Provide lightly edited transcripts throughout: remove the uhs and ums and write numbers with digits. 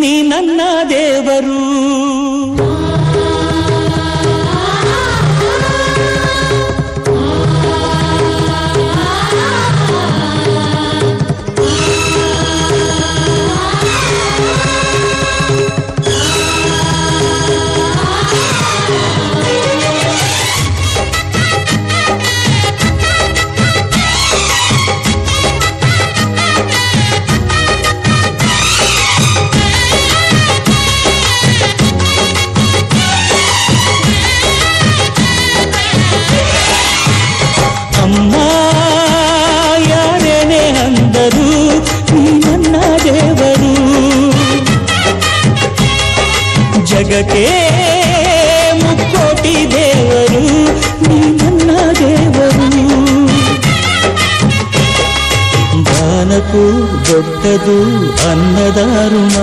ನೀ ನನ್ನ ದೇವರು. ಅಮ್ಮ ಯಾರೇನೇ ಅಂದರು ನೀ ನನ್ನ ದೇವರು. ಜಗಕ್ಕೆ ಮುಕ್ಕೋಟಿ ದೇವರು ನೀ ನನ್ನ ದೇವರು. ದಾನಕ್ಕೂ ದೊಡ್ಡದು ಅನ್ನದ ಋಣ,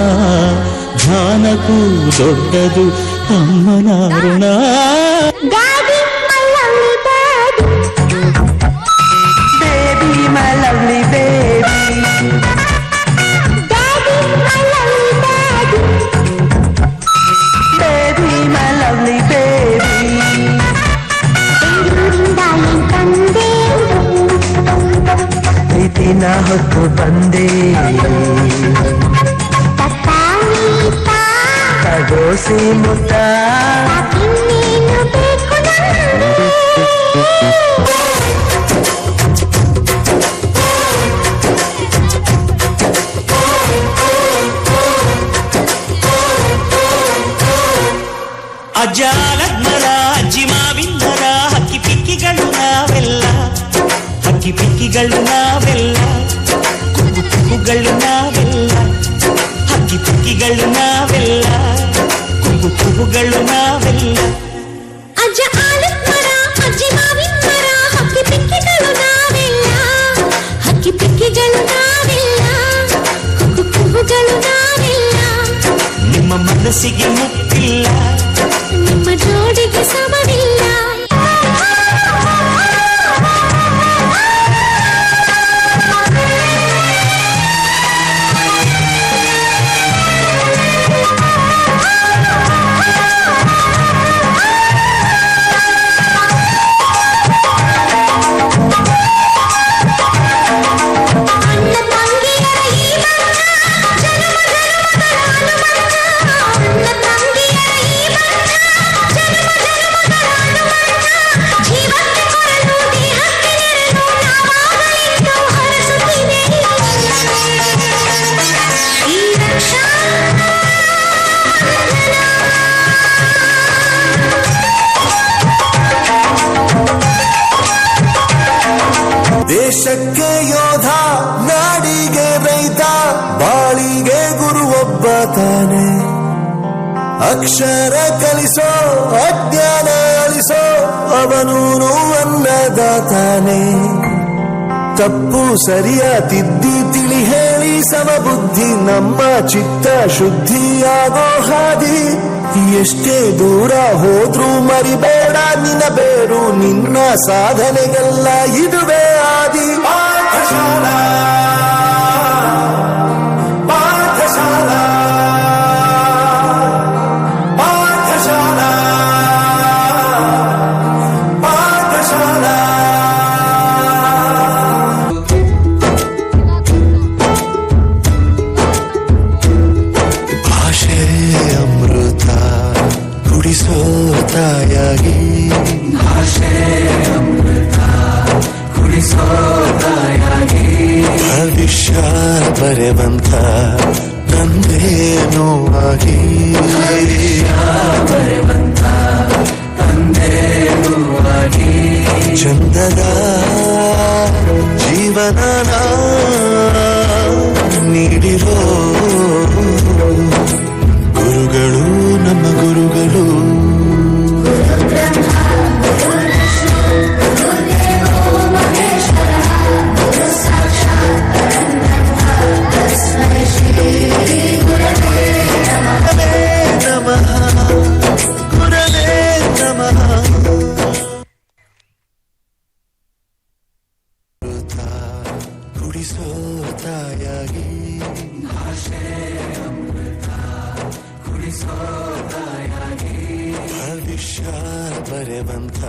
ಧ್ಯಾನಕ್ಕೂ ದೊಡ್ಡದು ಅಮ್ಮನ ಋಣ. My lovely baby, daddy, my lovely daddy, baby, my lovely baby. Darling, Sunday, ಪ್ರೀತಿನ ಹೊತ್ತು ಬಂದೆ, ತಗೋಸಿ ಮುತ್ತ ಇನ್ನೇನು ಬೇಕು ಅಜ್ಜಾಲಗ್ಮರ ಅಜ್ಜಿ ಮಾವಿಂದರ ಹಕ್ಕಿ ಪಿಕ್ಕಿಗಳು ನಾವೆಲ್ಲ, ಹಕ್ಕಿ ಪಿಕ್ಕಿಗಳು ನಾವೆಲ್ಲ, ಕುಕ್ಕು ಕುಕ್ಕುಗಳು ನಾವೆಲ್ಲ, ಹಕ್ಕಿ ಪಿಕ್ಕಿಗಳು ನಾವೆಲ್ಲ, ಕುಕ್ಕು ಕುಕ್ಕುಗಳು ನಾವೆಲ್ಲ. ಅಜ್ಜ ಆಲಗ್ಮರ ಅಜ್ಜಿ ಮಾವಿಂದರ ಹಕ್ಕಿ ಪಿಕ್ಕಿಗಳು ನಾವೆಲ್ಲ, ಹಕ್ಕಿ ಪಿಕ್ಕಿಗಳು ನಾವೆಲ್ಲ, ಕುಕ್ಕು ಕುಕ್ಕುಗಳು ನಾವೆಲ್ಲ. ನಿಮ್ಮ ಮನಸ್ಸಿಗೆ ಮುಟ್ಟಿಲ್ಲ, ನಿಮ್ಮ ಜೋಡಿಗೆ ಸಮವಿಲ್ಲ. ದೇಶಕ್ಕೆ ಯೋಧ, ನಾಡಿಗೆ ರೈತ, ಬಾಳಿಗೆ ಗುರು ಒಬ್ಬ ತಾನೆ. ಅಕ್ಷರ ಕಲಿಸೋ ಅಜ್ಞಾನ ಅಳಿಸೋ ಅವನೂನು ಅನ್ನದಾತಾನೆ. ತಪ್ಪು ಸರಿಯ ತಿದ್ದಿ ತಿಳಿ ಹೇಳಿ ಸಮಬುದ್ಧಿ ನಮ್ಮ ಚಿತ್ತ ಶುದ್ಧಿಯಾಗೋ ಹಾದಿ. ಎಷ್ಟೇ ದೂರ ಹೋದ್ರೂ ಮರಿಬೇಡ ನಿನ್ನ ಬೇರು, ನಿನ್ನ ಸಾಧನೆಗೆಲ್ಲ ಇದುವೇ ಆದಿ. ಪಾಠಶಾಲಾ ಪಾಠಶಾಲಾ ಪಾಠಶಾಲಾ ಪಾಠಶಾಲಾ. ಭಾಷೆ ಅಮೃತ ಕುಡಿಸೋ ತಾಯಾಗಿ, ಭಾಷೆ ಅಮೃತ ಕುಡಿಸೋ ತಾಯಾಗಿ. ಭವಿಷ್ಯ ಬರೆವಂತ ತಂದೇನೋ ಆಗಿ, ಭವಿಷ್ಯ ಬರೆವಂತ ತಂದೇನೋ ಆಗಿ. ಚಂದದ ಜೀವನ ನೀಡಿರೋ ಗುರುಗಳು ನಮ್ಮ ಗುರುಗಳು. ಭವಿಷ್ಯ ಬರೆವಂತ